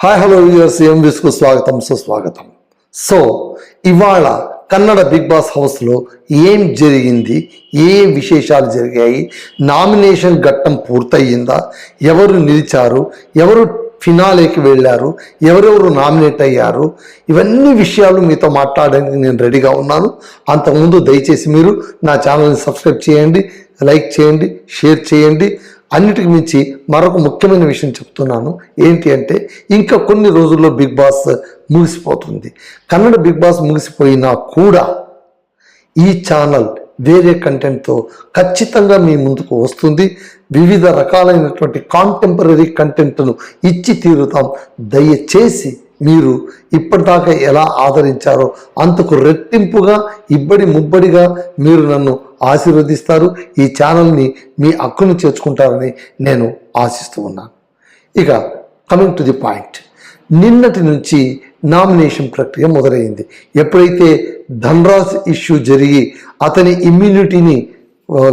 Hi hello viewers, ఎంవిస్కు స్వాగతం సుస్వాగతం. So ఇవాళ కన్నడ బిగ్ బాస్ హౌస్లో ఏం జరిగింది, ఏ విశేషాలు జరిగాయి, నామినేషన్ ఘట్టం పూర్తయిందా, ఎవరు నిలిచారు, ఎవరు ఫినాలేకి వెళ్ళారు, ఎవరెవరు నామినేట్ అయ్యారు, ఇవన్నీ విషయాలు మీతో మాట్లాడడానికి నేను రెడీగా ఉన్నాను. అంతకుముందు దయచేసి మీరు నా ఛానల్ని సబ్స్క్రైబ్ చేయండి, లైక్ చేయండి, షేర్ చేయండి. అన్నిటికి మించి మరొక ముఖ్యమైన విషయం చెప్తున్నాను. ఏంటి అంటే ఇంకా కొన్ని రోజుల్లో బిగ్ బాస్ ముగిసిపోతుంది. కన్నడ బిగ్ బాస్ ముగిసిపోయినా కూడా ఈ ఛానల్ వేరే కంటెంట్తో ఖచ్చితంగా మీ ముందుకు వస్తుంది. వివిధ రకాలైనటువంటి కాంటెంపరీ కంటెంట్ను ఇచ్చి తీరుతాం. దయచేసి మీరు ఇప్పటిదాకా ఎలా ఆదరించారో అంతకు రెట్టింపుగా ఇబ్బడి ముబ్బడిగా మీరు నన్ను ఆశీర్వదిస్తారు. ఈ ఛానల్ని మీ హక్కును చేర్చుకుంటారని నేను ఆశిస్తూ ఉన్నాను. ఇక కమింగ్ టు ది పాయింట్, నిన్నటి నుంచి నామినేషన్ ప్రక్రియ మొదలైంది. ఎప్పుడైతే ధన్రాజ్ ఇష్యూ జరిగి అతని ఇమ్యూనిటీని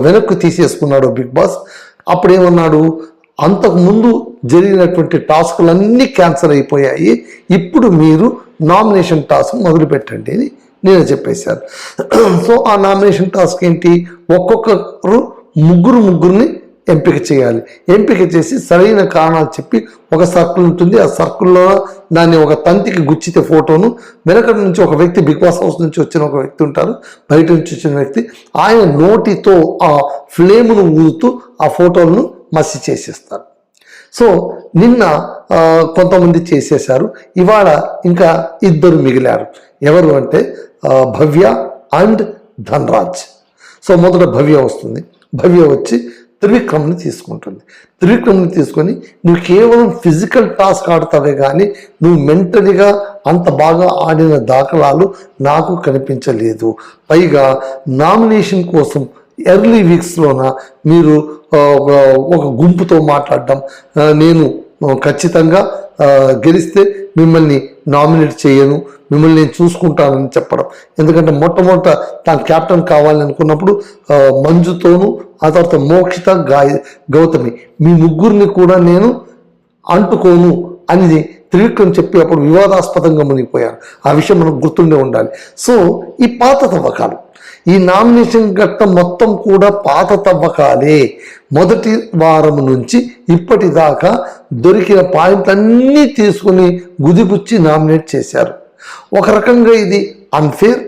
వెనక్కు తీసేసుకున్నాడో బిగ్ బాస్, అప్పుడేమన్నాడు, అంతకుముందు జరిగినటువంటి టాస్కులన్నీ క్యాన్సిల్ అయిపోయాయి, ఇప్పుడు మీరు నామినేషన్ టాస్క్ మొదలు పెట్టండి అని నేను చెప్పేశాను. సో ఆ నామినేషన్ టాస్క్ ఏంటి, ఒక్కొక్కరు ముగ్గురిని ఎంపిక చేయాలి. ఎంపిక చేసి సరైన కారణాలు చెప్పి ఒక సర్కిల్ ఉంటుంది, ఆ సర్కిల్లో దాన్ని ఒక తంతికి గుచ్చితే ఫోటోను, వెనకటి నుంచి ఒక వ్యక్తి, బిగ్ బాస్ హౌస్ నుంచి వచ్చిన ఒక వ్యక్తి ఉంటారు, బయట నుంచి వచ్చిన వ్యక్తి, ఆయన నోటితో ఆ ఫ్లేమ్ను ఊదుతూ ఆ ఫోటోలను మసి చేసేస్తారు. సో నిన్న కొంతమంది చేసేశారు, ఇవాళ ఇంకా ఇద్దరు మిగిలారు. ఎవరు అంటే భవ్య అండ్ ధన్రాజ్. సో మొదట భవ్య వస్తుంది. భవ్య వచ్చి త్రివిక్రమ్ని తీసుకుంటుంది. త్రివిక్రమ్ని తీసుకొని, నువ్వు కేవలం ఫిజికల్ టాస్క్ ఆడతావే కానీ నువ్వు మెంటలీగా అంత బాగా ఆడిన దాఖలాలు నాకు కనిపించలేదు. పైగా నామినేషన్ కోసం ఎర్లీ వీక్స్లోన మీరు ఒక గుంపుతో మాట్లాడడం, నేను ఖచ్చితంగా గెలిస్తే మిమ్మల్ని నామినేట్ చేయను, మిమ్మల్ని నేను చూసుకుంటానని చెప్పడం. ఎందుకంటే మొట్టమొదట తాను క్యాప్టెన్ కావాలని అనుకున్నప్పుడు మంజుతోనూ, ఆ తర్వాత మోక్షిత, గౌతమి, మీ ముగ్గురిని కూడా నేను అంటుకోను అని త్రివిక్రమ్ చెప్పి అప్పుడు వివాదాస్పదంగా మునిగిపోయారు. ఆ విషయం మనకు గుర్తుండే ఉండాలి. సో ఈ పాత తవ్వకాలు, ఈ నామినేషన్ ఘట్టం మొత్తం కూడా పాత తవ్వకాలే. మొదటి వారం నుంచి ఇప్పటిదాకా దొరికిన పాయింట్లన్నీ తీసుకుని గుదిపుచ్చి నామినేట్ చేశారు. ఒక రకంగా ఇది అన్ఫేర్,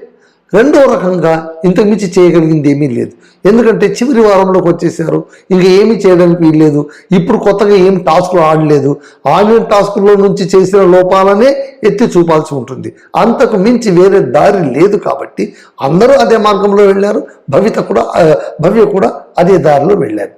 రెండో రకంగా ఇంతకుమించి చేయగలిగింది ఏమీ లేదు. ఎందుకంటే చివరి వారంలోకి వచ్చేసారు, ఇంకా ఏమీ చేయడానికి వీల్లేదు. ఇప్పుడు కొత్తగా ఏం టాస్కులు ఆడలేదు, ఆడిన టాస్కుల్లో నుంచి చేసిన లోపాలనే ఎత్తి చూపాల్సి ఉంటుంది. అంతకు మించి వేరే దారి లేదు. కాబట్టి అందరూ అదే మార్గంలో వెళ్ళారు. భవ్య కూడా అదే దారిలో వెళ్ళారు.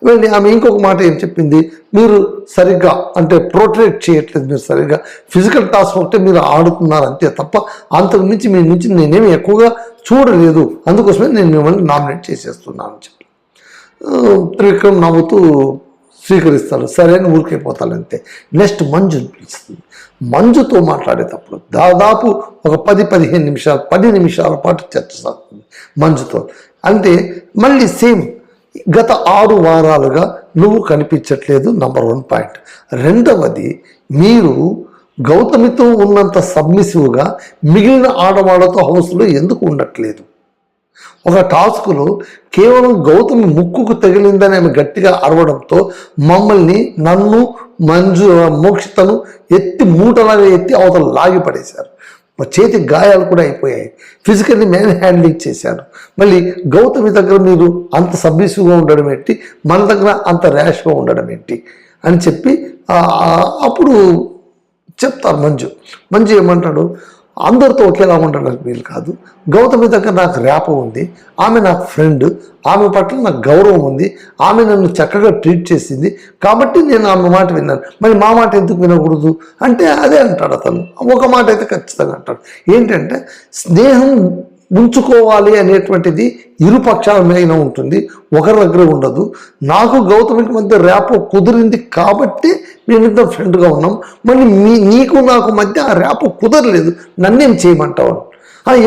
వెళ్ళి ఆమె ఇంకొక మాట ఏం చెప్పింది, మీరు సరిగ్గా అంటే ప్రోట్రేట్ చేయట్లేదు, మీరు సరిగ్గా ఫిజికల్ టాస్క్ ఒకటే మీరు ఆడుతున్నారు అంతే తప్ప అంతకు మించి మీ నుంచి నేనేమి ఎక్కువగా చూడలేదు, అందుకోసమే నేను మిమ్మల్ని నామినేట్ చేసేస్తున్నాను అని చెప్పి త్రివిక్రమ్ నవ్వుతూ స్వీకరిస్తారు. సరే అని ఊరికైపోతాను అంతే. నెక్స్ట్ మంజుని పిలుస్తుంది. మంజుతో మాట్లాడేటప్పుడు దాదాపు ఒక 10 నిమిషాల పాటు చర్చ సాగుతుంది మంజుతో. అంటే మళ్ళీ సేమ్, గత 6 వారాలుగా నువ్వు కనిపించట్లేదు, నంబర్ 1 పాయింట్. రెండవది, మీరు గౌతమితో ఉన్నంత సబ్మిసివ్గా మిగిలిన ఆడవాళ్లతో హౌస్లో ఎందుకు ఉండట్లేదు? ఒక టాస్క్లో కేవలం గౌతమి ముక్కుకు తగిలిందని ఆమె గట్టిగా అరవడంతో మమ్మల్ని, నన్ను, మోక్షితను మూటలాగా ఎత్తి అవతల లాగి పడేశారు. చేతి గాయాలు కూడా అయిపోయాయి. ఫిజికల్లీ మ్యాన్ హ్యాండ్లింగ్ చేశారు. మళ్ళీ గౌతమి దగ్గర మీరు అంత సబ్మిసివ్గా ఉండడం ఏంటి, మన దగ్గర అంత ర్యాష్గా ఉండడం ఏంటి అని చెప్పి అప్పుడు చెప్తారు. మంజు ఏమంటాడు, అందరితో ఒకేలా ఉండడానికి వీలు కాదు. గౌతమి దగ్గర నాకు ర్యాప ఉంది, ఆమె నాకు ఫ్రెండ్, ఆమె పట్ల నాకు గౌరవం ఉంది, ఆమె నన్ను చక్కగా ట్రీట్ చేసింది కాబట్టి నేను ఆమె మాట విన్నాను, మరి మా మాట ఎందుకు వినకూడదు అంటే అదే అంటాడు అతను. ఒక మాట అయితే ఖచ్చితంగా అంటాడు, ఏంటంటే స్నేహం ఉంచుకోవాలి అనేటువంటిది ఇరు పక్షాల మీద ఉంటుంది, ఒకరి దగ్గర ఉండదు. నాకు గౌతమికి మధ్య ర్యాపో కుదిరింది కాబట్టి మేమిద్దరం ఫ్రెండ్గా ఉన్నాం, మళ్ళీ నీకు నాకు మధ్య ఆ ర్యాపో కుదరలేదు, నన్నేం చేయమంటావు?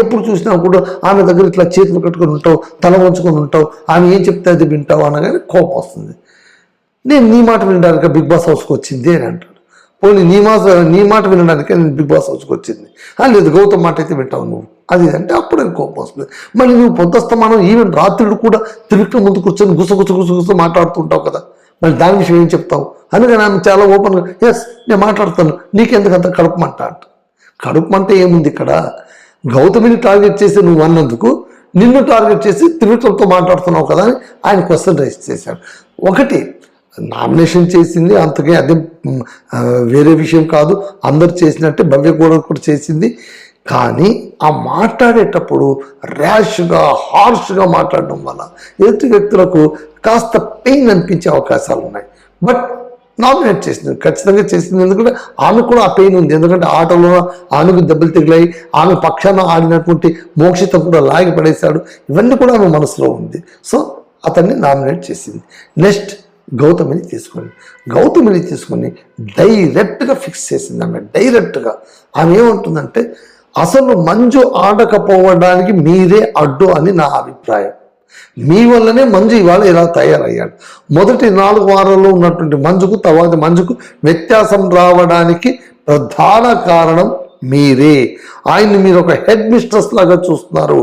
ఎప్పుడు చూసినా కూడా ఆమె దగ్గర ఇట్లా చేతులు కట్టుకొని ఉంటావు, తల వంచుకొని ఉంటావు, ఆమె ఏం చెప్తే అది వింటావు అనగానే కోపం వస్తుంది. నేను నీ మాట వినడానికి బిగ్ బాస్ హౌస్కి వచ్చింది అని అంటాడు. ఓన్లీ నీ మాట వినడానికే నేను బిగ్ బాస్ హౌస్కి వచ్చింది. లేదు గౌతమ్ మాట అయితే వింటావు నువ్వు అది అంటే అప్పుడు కోపం వస్తుంది. మళ్ళీ నువ్వు పొద్దుస్తమానం ఈవెన్ రాత్రులు కూడా తిరుగుతూ ముందు కూర్చొని గుసగుస మాట్లాడుతుంటావు కదా, మళ్ళీ దాని విషయం ఏం చెప్తావు? అందుకని ఆమె చాలా ఓపెన్గా ఎస్ నేను మాట్లాడతాను, నీకెందుకంత కడుపుమంట అంట. కడుపుమంట ఏముంది ఇక్కడ? గౌతమిని టార్గెట్ చేసి నువ్వు అన్నందుకు నిన్ను టార్గెట్ చేసి త్రివిక్రమ్తో మాట్లాడుతున్నావు కదా అని ఆయన క్వశ్చన్ రైజ్ చేశాడు. ఒకటి నామినేషన్ చేసింది అంతకే అదే వేరే విషయం కాదు, అందరు చేసినట్టే భవ్య కూడా చేసింది. కానీ ఆ మాట్లాడేటప్పుడు ర్యాష్గా హార్ష్గా మాట్లాడడం వల్ల ఎదుటి వ్యక్తులకు కాస్త పెయిన్ అనిపించే అవకాశాలు ఉన్నాయి. బట్ నామినేట్ చేసింది, ఖచ్చితంగా చేసింది. ఎందుకంటే ఆమె కూడా ఆ పెయిన్ ఉంది. ఎందుకంటే ఆటలో ఆమెకు దెబ్బలు తగిలాయి, ఆమె పక్షాన ఆడినటువంటి మోక్షిత కూడా లాగి పడేశాడు. ఇవన్నీ కూడా ఆమె మనసులో ఉంది. సో అతన్ని నామినేట్ చేసింది. నెక్స్ట్ గౌతమిని తీసుకొని డైరెక్ట్గా ఫిక్స్ చేసింది. ఆమె డైరెక్ట్గా ఆమె ఏమంటుందంటే అసలు మంజు ఆడకపోవడానికి మీరే అడ్డు అని నా అభిప్రాయం. మీ వల్లనే మంజు ఇవాళ ఇలా తయారయ్యాడు. మొదటి 4 వారాల్లో ఉన్నటువంటి మంజుకు తర్వాత మంజుకు వ్యత్యాసం రావడానికి ప్రధాన కారణం మీరే. ఆయన్ని మీరు ఒక హెడ్ మిస్ట్రెస్ లాగా చూస్తున్నారు.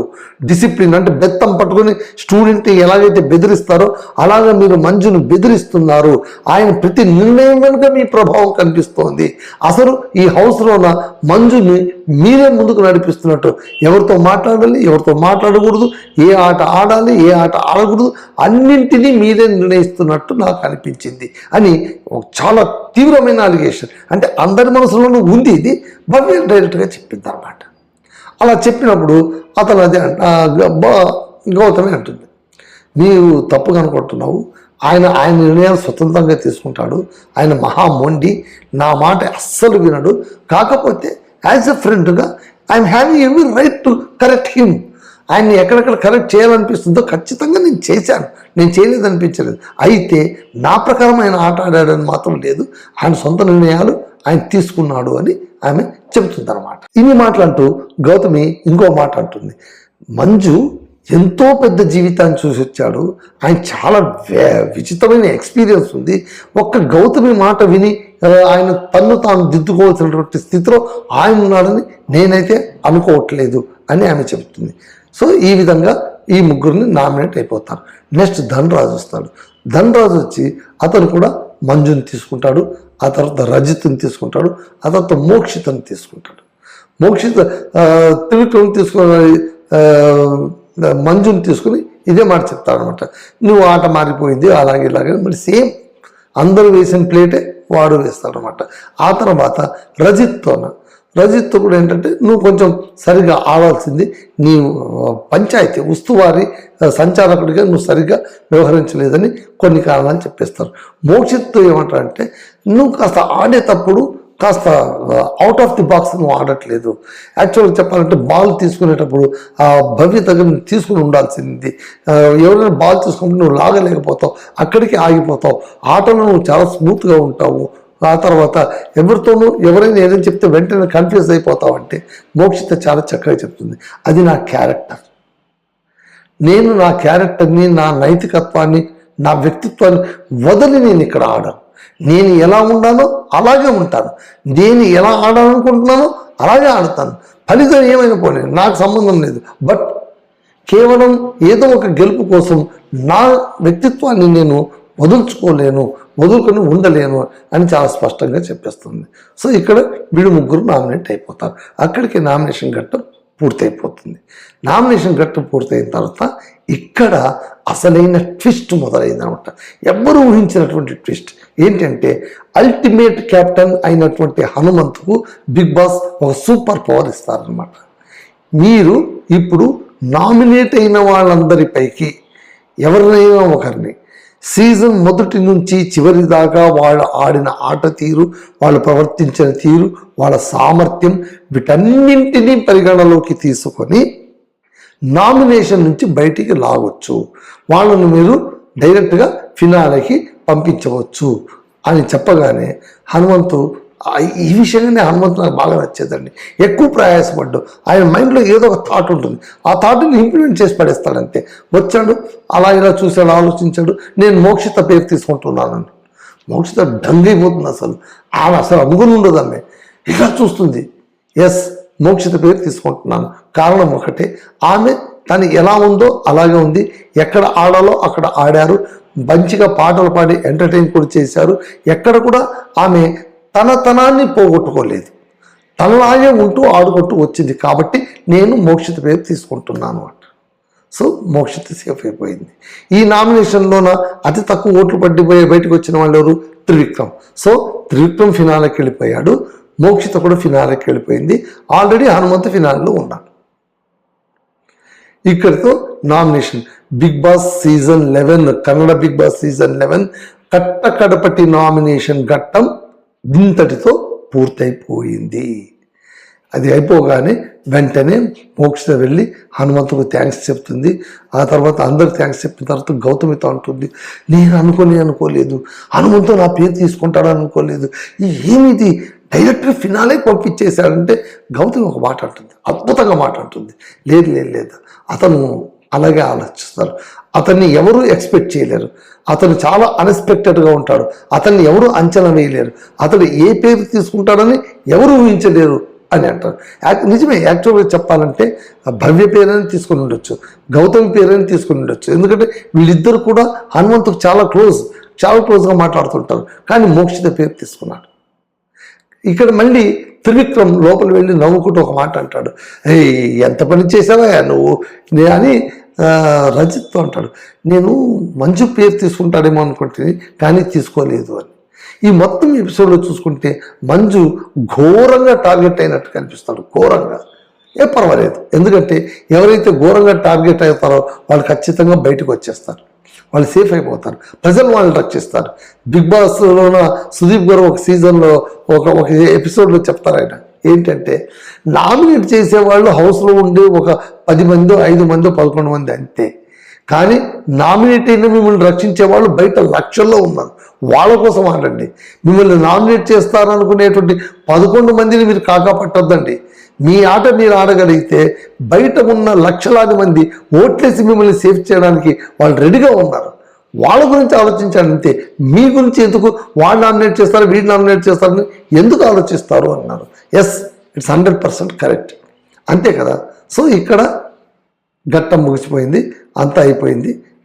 డిసిప్లిన్ అంటే బెత్తం పట్టుకుని స్టూడెంట్ ఎలాగైతే బెదిరిస్తారో అలాగా మీరు మంజును బెదిరిస్తున్నారు. ఆయన ప్రతి నిర్ణయం వెనుక మీ ప్రభావం కనిపిస్తోంది. అసలు ఈ హౌస్లోన మంజుని మీరే ముందుకు నడిపిస్తున్నట్టు. ఎవరితో మాట్లాడాలి, ఎవరితో మాట్లాడకూడదు, ఏ ఆట ఆడాలి, ఏ ఆట ఆడకూడదు, అన్నింటినీ మీరే నిర్ణయిస్తున్నట్టు నాకు అనిపించింది అని చాలా తీవ్రమైన అలిగేషన్. అంటే అందరి మనసులోనూ ఉంది ఇది, భవ్య డైరెక్ట్గా చెప్పింది అనమాట. అలా చెప్పినప్పుడు అతను అదే గౌతమి అంటుంది, నీవు తప్పుగా అనుకుంటున్నావు, ఆయన నిర్ణయాలు స్వతంత్రంగా తీసుకుంటాడు, ఆయన మహామొండి, నా మాట అస్సలు వినడు. కాకపోతే యాజ్ ఎ ఫ్రెండ్గా I'm having every right to correct him. ఆయన్ని ఎక్కడెక్కడ కరెక్ట్ చేయాలనిపిస్తుందో ఖచ్చితంగా నేను చేశాను, నేను చేయలేదనిపించలేదు. అయితే నా ప్రకారం ఆయన ఆట ఆడాడని మాత్రం లేదు, ఆయన సొంత నిర్ణయాలు ఆయన తీసుకున్నాడు అని ఆమె చెబుతుంది అనమాట. ఇన్ని మాటలంటూ గౌతమి ఇంకో మాట అంటుంది, మంజు ఎంతో పెద్ద జీవితాన్ని చూసి వచ్చాడు, ఆయన చాలా విచిత్రమైన ఎక్స్పీరియన్స్ ఉంది. ఒక్క గౌతమి మాట విని ఆయన తన్ను తాను దిద్దుకోవాల్సినటువంటి స్థితిలో ఆయన ఉన్నాడని నేనైతే అనుకోవట్లేదు అని ఆమె చెబుతుంది. సో ఈ విధంగా ఈ ముగ్గురిని నామినేట్ అయిపోతారు. నెక్స్ట్ ధనరాజు వస్తాడు. ధనరాజు వచ్చి అతను కూడా మంజుని తీసుకుంటాడు, ఆ తర్వాత రజిత్ని తీసుకుంటాడు, ఆ తర్వాత మోక్షితని తీసుకుంటాడు. మోక్షిత త్రివిక్రమ్ తీసుకుని మంజుని తీసుకుని ఇదే మాట చెప్తాడు అనమాట, నువ్వు ఆట మారిపోయింది అలాగే ఇలాగే. మరి సేమ్ అందరూ వేసిన ప్లేటే వాడు వేస్తాడనమాట. ఆ తర్వాత రజిత్తో కూడా ఏంటంటే నువ్వు కొంచెం సరిగ్గా ఆడాల్సింది, నీ పంచాయతీ ఉస్తువారి సంచాలకుడిగా నువ్వు సరిగ్గా వ్యవహరించలేదని కొన్ని కారణాలు చెప్పేస్తారు. మోక్షిత్తో ఏమంటారంటే నువ్వు కాస్త ఆడేటప్పుడు కాస్త అవుట్ ఆఫ్ ది బాక్స్ నువ్వు ఆడట్లేదు. యాక్చువల్గా చెప్పాలంటే బాల్ తీసుకునేటప్పుడు ఆ భవ్య దగ్గర తీసుకుని ఉండాల్సింది. ఎవరైనా బాల్ తీసుకుంటే నువ్వు లాగలేకపోతావు, అక్కడికి ఆగిపోతావు. ఆటలో నువ్వు చాలా స్మూత్గా ఉంటావు. ఆ తర్వాత ఎవరితోనూ ఎవరైనా ఏదైనా చెప్తే వెంటనే కన్ఫ్యూజ్ అయిపోతావు అంటే మోక్షిత చాలా చక్కగా చెప్తుంది, అది నా క్యారెక్టర్. నేను నా క్యారెక్టర్ని, నా నైతికత్వాన్ని, నా వ్యక్తిత్వాన్ని వదిలి నేను ఇక్కడ ఆడను. నేను ఎలా ఉండాలో అలాగే ఉంటాను, నేను ఎలా ఆడాలనుకుంటున్నానో అలాగే ఆడతాను. ఫలితం ఏమైనా పోనీ నాకు సంబంధం లేదు. బట్ కేవలం ఏదో ఒక గెలుపు కోసం నా వ్యక్తిత్వాన్ని నేను వదులుకొని ఉండలేను అని చాలా స్పష్టంగా చెప్పేస్తుంది. సో ఇక్కడ వీడు ముగ్గురు నామినేట్ అయిపోతారు. అక్కడికి నామినేషన్ ఘట్టం పూర్తయిపోతుంది. నామినేషన్ ఘట్టం పూర్తయిన తర్వాత ఇక్కడ అసలైన ట్విస్ట్ మొదలైందనమాట. ఎవ్వరూ ఊహించినటువంటి ట్విస్ట్ ఏంటంటే అల్టిమేట్ కెప్టెన్ అయినటువంటి హనుమంతుకు బిగ్ బాస్ ఒక సూపర్ పవర్ ఇస్తారనమాట. మీరు ఇప్పుడు నామినేట్ అయిన వాళ్ళందరిపైకి ఎవరినైనా ఒకరిని సీజన్ మొదటి నుంచి చివరి దాకా వాళ్ళు ఆడిన ఆట తీరు, వాళ్ళు ప్రవర్తించిన తీరు, వాళ్ళ సామర్థ్యం, వీటన్నింటినీ పరిగణలోకి తీసుకొని నామినేషన్ నుంచి బయటికి లాగొచ్చు, వాళ్ళను మీరు డైరెక్ట్గా ఫినాలేకి పంపించవచ్చు అని చెప్పగానే హనుమంతు ఈ విషయంగానే హనుమంతు నాకు బాగా నచ్చేదండి. ఎక్కువ ప్రయాసపడ్డు, ఆయన మైండ్లో ఏదో ఒక థాట్ ఉంటుంది, ఆ థాట్ని ఇంప్లిమెంట్ చేసి పడేస్తాడంతే. వచ్చాడు, అలా ఇలా చూశాడు, ఆలోచించాడు, నేను మోక్షిత పేరు తీసుకుంటున్నాను. మోక్షిత డంగైపోతుంది. అసలు ఆమె అసలు అనుకుని ఉండదు. ఆమె ఇలా చూస్తుంది. ఎస్, మోక్షిత పేరు తీసుకుంటున్నాను. కారణం ఒకటే, ఆమె తను ఎలా ఉందో అలాగే ఉంది. ఎక్కడ ఆడాలో అక్కడ ఆడారు. మంచిగా పాటలు పాడి ఎంటర్టైన్ కూడా చేశారు. ఎక్కడ కూడా ఆమె తనాన్ని పోగొట్టుకోలేదు. తనలాగే ఉంటూ ఆడుకుంటూ వచ్చింది. కాబట్టి నేను మోక్షిత పేరు తీసుకుంటున్నాను అంట. సో మోక్షిత సేఫ్ అయిపోయింది. ఈ నామినేషన్లోన అతి తక్కువ ఓట్లు పడిపోయి బయటకు వచ్చిన వాళ్ళు ఎవరు? త్రివిక్రమ్. సో త్రివిక్రమ్ ఫినాలేకి వెళ్ళిపోయాడు. మోక్షిత కూడా ఫినాలేకి వెళ్ళిపోయింది. ఆల్రెడీ హనుమంతు ఫినాల్లో ఉన్నాడు. ఇక్కడితో nomination Bigg Boss season 11, Kannada Bigg Boss season 11 కడపటి నామినేషన్ ఘట్టం ఇంతటితో పూర్తయిపోయింది. అది అయిపోగానే వెంటనే మోక్షిత వెళ్ళి హనుమంతుకు థ్యాంక్స్ చెప్తుంది. ఆ తర్వాత అందరికి థ్యాంక్స్ చెప్పిన తర్వాత గౌతమితో అంటుంది, నేను అనుకోలేదు, హనుమంతు నా పేరు తీసుకుంటాడని అనుకోలేదు, ఏమిది డైరెక్టర్ ఫినాలే పంపించేశాడంటే గౌతమి ఒక మాట అంటుంది, అద్భుతంగా మాట అంటుంది, లేదు అతను అలాగే ఆలోచిస్తారు. అతన్ని ఎవరు ఎక్స్పెక్ట్ చేయలేరు. అతను చాలా అన్ఎక్స్పెక్టెడ్గా ఉంటాడు. అతన్ని ఎవరు అంచనా వేయలేరు. అతడు ఏ పేరు తీసుకుంటాడని ఎవరు ఊహించలేరు అని అంటారు. నిజమే. యాక్చువల్గా చెప్పాలంటే భవ్య పేరుని తీసుకుని ఉండొచ్చు, గౌతమి పేరుని తీసుకుని ఉండొచ్చు. ఎందుకంటే వీళ్ళిద్దరు కూడా హనుమంతుకు చాలా క్లోజ్గా మాట్లాడుతుంటారు. కానీ మోక్షిత పేరు తీసుకున్నాడు. ఇక్కడ మళ్ళీ త్రివిక్రమ్ లోపల వెళ్ళి నవ్వుకుంటూ ఒక మాట అంటాడు, ఎంత పని చేసావా నువ్వు అని రజిత్తో అంటాడు, నేను మంజు పేరు తీసుకుంటాడేమో అనుకుంటుంది కానీ తీసుకోలేదు అని. ఈ మొత్తం ఎపిసోడ్లో చూసుకుంటే మంజు ఘోరంగా టార్గెట్ అయినట్టు కనిపిస్తాడు. ఘోరంగా. పర్వాలేదు, ఎందుకంటే ఎవరైతే ఘోరంగా టార్గెట్ అవుతారో వాళ్ళు ఖచ్చితంగా బయటకు వచ్చేస్తారు. వాళ్ళు సేఫ్ అయిపోతారు. ప్రజలు వాళ్ళని రక్షిస్తారు. బిగ్ బాస్లోన సుదీప్ గారు ఒక సీజన్లో ఒక ఎపిసోడ్లో చెప్తారు ఆయన ఏంటంటే, నామినేట్ చేసేవాళ్ళు హౌస్లో ఉండే ఒక 10 మందో 5 మందో 11 మంది అంతే. కానీ నామినేట్ అయిన మిమ్మల్ని రక్షించే వాళ్ళు బయట లక్షల్లో ఉన్నారు. వాళ్ళ కోసం ఆడండి. మిమ్మల్ని నామినేట్ చేస్తారనుకునేటువంటి 11 మందిని మీరు కాకాపట్టొద్దండి. మీ ఆట మీరు ఆడగలిగితే బయట ఉన్న లక్షలాది మంది ఓట్లేసి మిమ్మల్ని సేఫ్ చేయడానికి వాళ్ళు రెడీగా ఉన్నారు. వాళ్ళ గురించి ఆలోచించాలి అంతే. మీ గురించి ఎందుకు వాడు నామినేట్ చేస్తారు వీడు నామినేట్ చేస్తారని ఎందుకు ఆలోచిస్తారు అన్నారు. Yes, it's 100% correct. అంతే కదా. సో ఇక్కడ ఘట్టం ముగిసిపోయింది, అంతా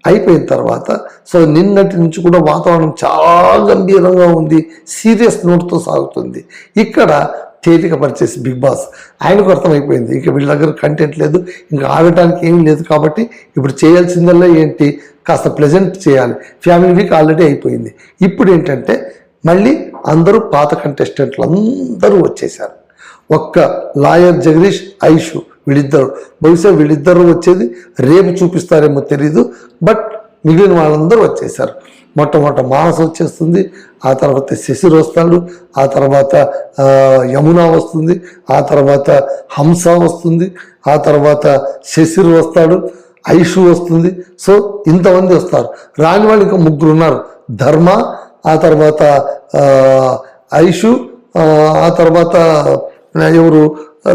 అయిపోయిన తర్వాత సో నిన్నటి నుంచి కూడా వాతావరణం చాలా గంభీరంగా ఉంది, సీరియస్ నోట్తో సాగుతుంది. ఇక్కడ తేలిక పరిచేసి బిగ్ బాస్ ఆయనకు అర్థమైపోయింది, ఇంకా వీళ్ళ దగ్గర కంటెంట్ లేదు, ఇంకా ఆడటానికి ఏమీ లేదు. కాబట్టి ఇప్పుడు చేయాల్సిందల్లా ఏంటి, కాస్త ప్లెజెంట్ చేయాలి. ఫ్యామిలీ వీక్ ఆల్రెడీ అయిపోయింది. ఇప్పుడు ఏంటంటే మళ్ళీ అందరూ పాత కంటెస్టెంట్లు అందరూ వచ్చేసారు. ఒక్క లాయర్ జగదీష్, ఐషు వీళ్ళిద్దరు, బహుశా వీళ్ళిద్దరూ వచ్చేది రేపు చూపిస్తారేమో తెలీదు. బట్ మిగిలిన వాళ్ళందరూ వచ్చేసారు. మొట్టమొదట మానస్ వచ్చేస్తుంది, ఆ తర్వాత శశిర్ వస్తాడు, ఆ తర్వాత యమున వస్తుంది, ఆ తర్వాత హంస వస్తుంది, ఆ తర్వాత శశిర్ వస్తాడు, ఐషు వస్తుంది. సో ఇంతమంది వస్తారు. రాని వాళ్ళు ఇంకా 3 ఉన్నారు, ధర్మ, ఆ తర్వాత ఐషు, ఆ తర్వాత ఎవరు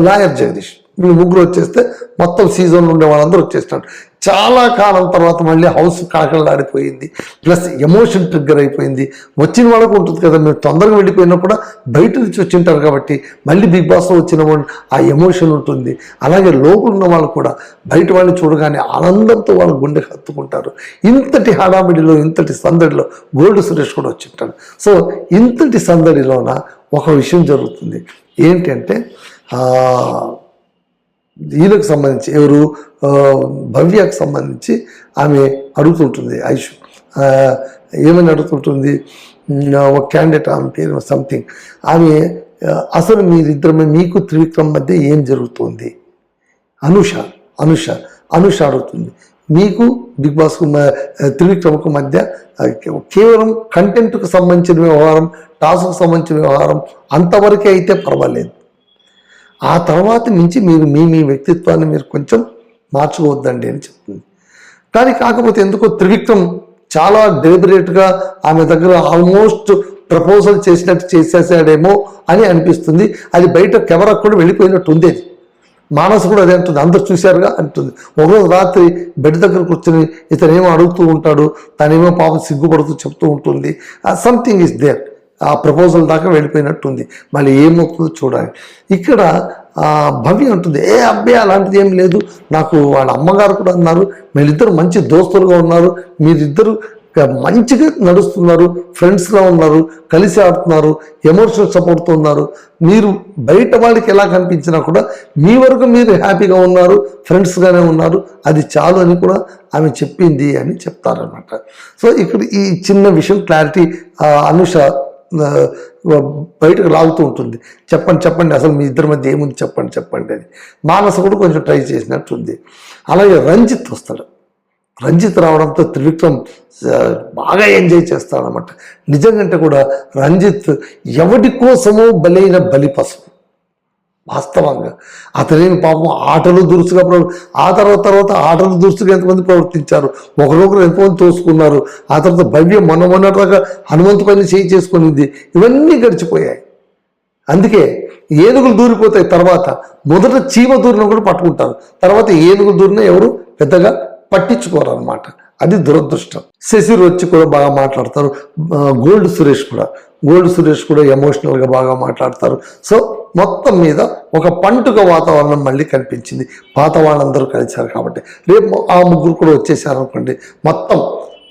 లాయర్ జగదీష్. వీళ్ళు 3 వచ్చేస్తే మొత్తం సీజన్లో ఉండే వాళ్ళందరూ వచ్చేస్తున్నారు. చాలా కాలం తర్వాత మళ్ళీ హౌస్ కాకలాడిపోయింది, ప్లస్ ఎమోషన్ ట్రిగ్గర్ అయిపోయింది. వచ్చిన వాళ్ళకు ఉంటుంది కదా, మీరు తొందరగా వెళ్ళిపోయినా కూడా బయట నుంచి వచ్చింటారు కాబట్టి మళ్ళీ బిగ్ బాస్లో వచ్చిన వాళ్ళు ఆ ఎమోషన్ ఉంటుంది. అలాగే లోపల ఉన్న వాళ్ళు కూడా బయట వాళ్ళని చూడగానే ఆనందంతో వాళ్ళు గుండెకి హత్తుకుంటారు. ఇంతటి హడామిడిలో, ఇంతటి సందడిలో గోల్డ్ సురేష్ కూడా వచ్చింటాడు. సో ఇంతటి సందడిలోన ఒక విషయం జరుగుతుంది. ఏంటంటే ఈయనకు సంబంధించి ఎవరు భవ్యకు సంబంధించి ఆమె అడుగుతుంటుంది, ఐషు ఏమని అడుగుతుంటుంది, ఒక క్యాండిడేట్ ఆమె పేరు సంథింగ్, ఆమె అసలు మీరిద్దరమే మీకు త్రివిక్రమ్ మధ్య ఏం జరుగుతుంది, అనుష అడుగుతుంది. మీకు బిగ్ బాస్కు త్రివిక్రమ్కు మధ్య కేవలం కంటెంట్కు సంబంధించిన వ్యవహారం, టాస్క్కు సంబంధించిన వ్యవహారం అంతవరకే అయితే పర్వాలేదు. ఆ తర్వాత నుంచి మీరు మీ వ్యక్తిత్వాన్ని మీరు కొంచెం మార్చుకోవద్దండి అని చెప్తుంది. కానీ కాకపోతే ఎందుకో త్రివిక్రమ్ చాలా డెలిబరేట్గా ఆమె దగ్గర ఆల్మోస్ట్ ప్రపోజల్ చేసినట్టు చేసేసాడేమో అని అనిపిస్తుంది. అది బయట కెమెరా కూడా వెళ్ళిపోయినట్టు ఉండేది. మానసు కూడా అదే అంటుంది, అందరు చూశారుగా అంటుంది. ఒకరోజు రాత్రి బెడ్ దగ్గర కూర్చొని ఇతను ఏమో అడుగుతూ ఉంటాడు, తనేమో పాపం సిగ్గుపడుతూ చెప్తూ ఉంటుంది. Something is there. ఆ ప్రపోజల్ దాకా వెళ్ళిపోయినట్టుంది. మళ్ళీ ఏమవుతుందో చూడాలి. ఇక్కడ భవ్య ఉంటుంది, అబ్బాయి అలాంటిది ఏం లేదు, నాకు వాళ్ళ అమ్మగారు కూడా అన్నారు, మీరిద్దరు మంచి దోస్తులుగా ఉన్నారు, మీరిద్దరు మంచిగా నడుస్తున్నారు, ఫ్రెండ్స్గా ఉన్నారు, కలిసి ఆడుతున్నారు, ఎమోషనల్ సపోర్ట్తో ఉన్నారు, మీరు బయట వాళ్ళకి ఎలా కనిపించినా కూడా మీ వరకు మీరు హ్యాపీగా ఉన్నారు, ఫ్రెండ్స్గానే ఉన్నారు, అది చాలు అని కూడా ఆమె చెప్పింది అని చెప్తారనమాట. సో ఇక్కడ ఈ చిన్న విషయం క్లారిటీ అనుష బయటకు లాగుతూ ఉంటుంది, చెప్పండి అసలు మీ ఇద్దరి మధ్య ఏముంది చెప్పండి అని. మానస కూడా కొంచెం ట్రై చేసినట్టుంది. అలాగే రంజిత్ వస్తాడు. రంజిత్ రావడంతో త్రివిక్రమ్ బాగా ఎంజాయ్ చేస్తాడనమాట. నిజంగా కూడా రంజిత్ ఎవడి కోసమో బలైన బలి పసుపు. వాస్తవంగా అతనేమి పాపం ఆటలు దురుసుగా ఆ తర్వాత ఆటలు దురుసుగా ఎంతమంది ప్రవర్తించారు, ఒకరొకరు ఎంతమంది తోసుకున్నారు. ఆ తర్వాత భవ్య మొన్నటిదాకా హనుమంతు పైన చేయి చేసుకునింది. ఇవన్నీ గడిచిపోయాయి. అందుకే ఏనుగులు దూరిపోతాయి, తర్వాత మొదట చీమ దూరిన కూడా పట్టుకుంటారు, తర్వాత ఏనుగులు దూరిన ఎవరు పెద్దగా పట్టించుకోరు అనమాట. అది దురదృష్టం. శశిర్ వచ్చి కూడా బాగా మాట్లాడతారు. గోల్డ్ సురేష్ కూడా ఎమోషనల్గా బాగా మాట్లాడతారు. సో మొత్తం మీద ఒక పండుగ వాతావరణం మళ్ళీ కనిపించింది. పాత వాళ్ళందరూ కలిశారు కాబట్టి. రేపు ఆ ముగ్గురు కూడా వచ్చేసారు అనుకోండి, మొత్తం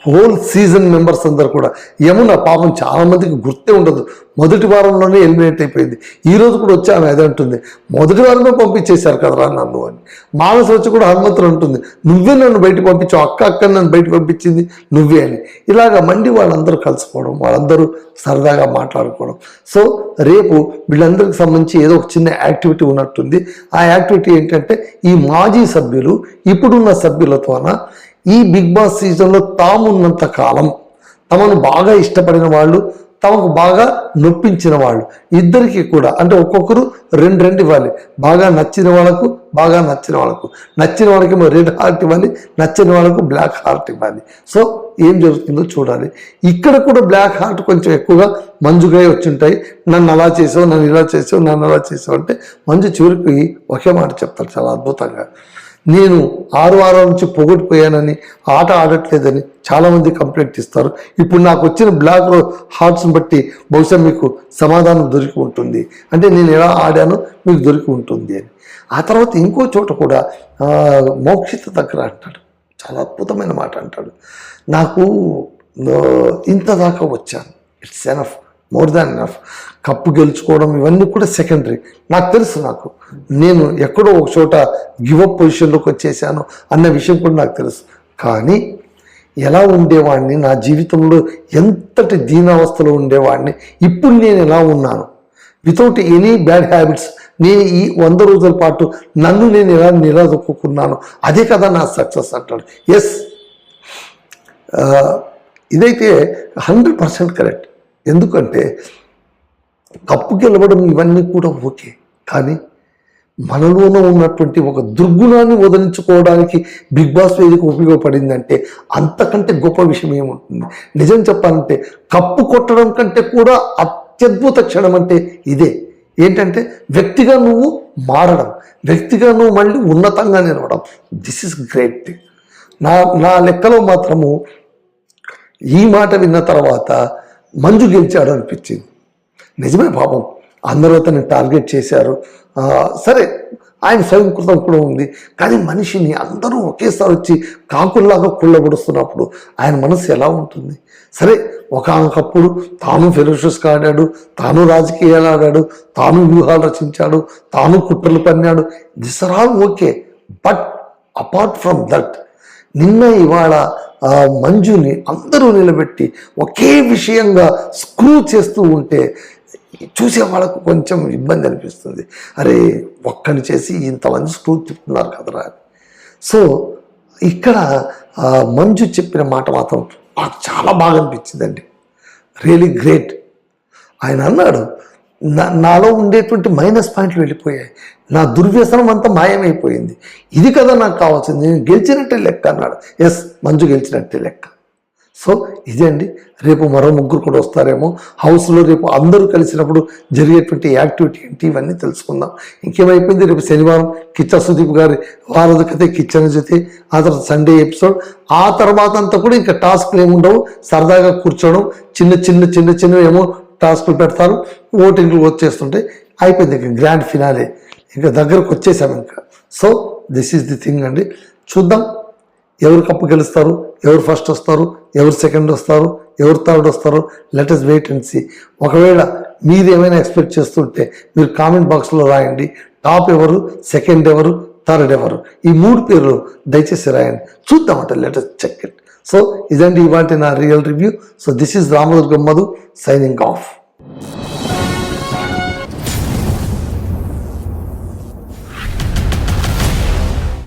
హోల్ సీజన్ మెంబర్స్ అందరు కూడా. యమున పాపం చాలా మందికి గుర్తే ఉండదు, మొదటి వారంలోనే ఎలిమినేట్ అయిపోయింది. ఈరోజు కూడా వచ్చి ఆమె అదే అంటుంది, మొదటి వారంలో పంపించేశారు కదరా నన్ను అని. మానస వచ్చి కూడా హనుమంతుడు అంటుంది, నువ్వే నన్ను బయట పంపించావు, అక్క నన్ను బయట పంపించింది నువ్వే అని. ఇలాగ మండి వాళ్ళందరూ కలిసిపోవడం, వాళ్ళందరూ సరదాగా మాట్లాడుకోవడం. సో రేపు వీళ్ళందరికీ సంబంధించి ఏదో ఒక చిన్న యాక్టివిటీ ఉన్నట్టుంది. ఆ యాక్టివిటీ ఏంటంటే, ఈ మాజీ సభ్యులు ఇప్పుడున్న సభ్యులతోన ఈ బిగ్ బాస్ సీజన్లో తాము ఉన్నంత కాలం తమను బాగా ఇష్టపడిన వాళ్ళు, తమకు బాగా నొప్పించిన వాళ్ళు ఇద్దరికి కూడా, అంటే ఒక్కొక్కరు రెండు ఇవ్వాలి. బాగా నచ్చిన వాళ్ళకు, నచ్చిన వాళ్ళకేమో రెడ్ హార్ట్ ఇవ్వాలి, నచ్చని వాళ్ళకు బ్లాక్ హార్ట్ ఇవ్వాలి. సో ఏం జరుగుతుందో చూడాలి. ఇక్కడ కూడా బ్లాక్ హార్ట్ కొంచెం ఎక్కువగా మంజుగా వచ్చుంటాయి. నన్ను అలా చేసావు, నన్ను ఇలా చేసావు, నన్ను అలా చేసావు అంటే మంజు చివరికి ఒకే మాట చెప్తారు చాలా అద్భుతంగా, నేను 6 వారాల నుంచి పొగొట్టిపోయానని, ఆట ఆడట్లేదని చాలామంది కంప్లైంట్ ఇస్తారు. ఇప్పుడు నాకు వచ్చిన బ్లాక్ హార్ట్స్ని బట్టి బహుశా మీకు సమాధానం దొరికి ఉంటుంది, అంటే నేను ఎలా ఆడానో మీకు దొరికి ఉంటుంది అని. ఆ తర్వాత ఇంకో చోట కూడా మోక్షిత దగ్గర అంటాడు, చాలా అద్భుతమైన మాట అంటాడు, నాకు ఇంత దాకా వచ్చాను, it's enough, more than enough. Cup గెలుచుకోవడం ఇవన్నీ కూడా సెకండరీ. నాకు తెలుసు, నేను ఎక్కడో ఒక చోట గివప్ పొజిషన్లోకి వచ్చేసాను అన్న విషయం కూడా నాకు తెలుసు. కానీ ఎలా ఉండేవాడిని, నా జీవితంలో ఎంతటి దీనావస్థలో ఉండేవాడిని, ఇప్పుడు నేను ఎలా ఉన్నాను, వితౌట్ ఎనీ బ్యాడ్ హ్యాబిట్స్, నేను ఈ 100 రోజుల పాటు నన్ను నేను ఎలా నిలదొక్కున్నాను, అదే కదా నా సక్సెస్ అంటాడు. ఎస్, ఇదైతే 100% కరెక్ట్. ఎందుకంటే కప్పు గెలవడం ఇవన్నీ కూడా ఓకే, కానీ మనలోనే ఉన్నటువంటి ఒక దుర్గుణాన్ని వదిలించుకోవడానికి బిగ్ బాస్ వేదిక ఉపయోగపడిందంటే అంతకంటే గొప్ప విషయం ఏముంటుంది. నిజం చెప్పాలంటే కప్పు కొట్టడం కంటే కూడా అత్యద్భుత క్షణం అంటే ఇదే. ఏంటంటే వ్యక్తిగా నువ్వు మారడం, వ్యక్తిగా నువ్వు మళ్ళీ ఉన్నతంగా నిలవడం. This is great thing. నా లెక్కలో మాత్రము ఈ మాట విన్న తర్వాత మంజు గెలిచాడు అనిపించింది. నిజమే, పాపం అందరూ అతన్ని టార్గెట్ చేశారు, సరే ఆయన స్వయంకృతం కూడా ఉంది. కానీ మనిషిని అందరూ ఒకేసారి వచ్చి కాకుల్లాగా కుళ్ళబడుస్తున్నప్పుడు ఆయన మనసు ఎలా ఉంటుంది? సరే, ఒకనొకప్పుడు తాను ఫెరోషియస్గా ఆడాడు, తాను రాజకీయాలు ఆడాడు, తాను వ్యూహాలు రచించాడు, తాను కుట్రలు పన్నాడు. This are all okay. But apart from that, నిన్న ఇవాళ మంజుని అందరూ నిలబెట్టి ఒకే విషయంగా స్క్రూ చేస్తూ ఉంటే చూసే వాళ్ళకు కొంచెం ఇబ్బంది అనిపిస్తుంది. అరే, ఒక్కని చేసి ఇంతమంది స్క్రూ తిప్పుతున్నారు కదరా. సో ఇక్కడ మంజు చెప్పిన మాట మాత్రం నాకు చాలా బాగా అనిపించిందండి. Really great. ఆయన అన్నాడు, నాలో ఉండేటువంటి మైనస్ పాయింట్లు వెళ్ళిపోయాయి, నా దుర్వ్యసనం అంతా మాయమైపోయింది, ఇది కదా నాకు కావాల్సింది, నేను గెలిచినట్టే లెక్క అన్నాడు. ఎస్, మంజు గెలిచినట్టే లెక్క. సో ఇదే అండి, రేపు మరో ముగ్గురు కూడా వస్తారేమో హౌస్లో. రేపు అందరూ కలిసినప్పుడు జరిగేటువంటి యాక్టివిటీ ఏంటి ఇవన్నీ తెలుసుకుందాం. ఇంకేమైపోయింది, రేపు శనివారం కిచ్చ సుదీప్ గారి వారధి కథ కిచెన్ జೊತೆ, ఆ తర్వాత సండే ఎపిసోడ్. ఆ తర్వాత అంతా కూడా ఇంకా టాస్క్లు ఏముండవు, సరదాగా కూర్చోవడం, చిన్న ఏమో టాస్క్లు పెడతారు, ఓటింగ్లు వచ్చేస్తుంటాయి, అయిపోయింది. ఇంకా గ్రాండ్ ఫినాలే ఇంకా దగ్గరకు వచ్చేసాము ఇంకా. So this is the thing అండి. చూద్దాం ఎవరు కప్పు గెలుస్తారు, ఎవరు ఫస్ట్ వస్తారు, ఎవరు సెకండ్ వస్తారు, ఎవరు థర్డ్ వస్తారు. Let us wait and see. ఒకవేళ మీరు ఏమైనా ఎక్స్పెక్ట్ చేస్తుంటే మీరు కామెంట్ బాక్స్లో రాయండి. టాప్ ఎవరు, సెకండ్ ఎవరు, థర్డ్ ఎవరు, ఈ 3 పేర్లు దయచేసి రాయండి, చూద్దామంట. Let us check it. So ఇదండి ఇవాళ నా real review. So this is Ramadurgam Madhu signing of.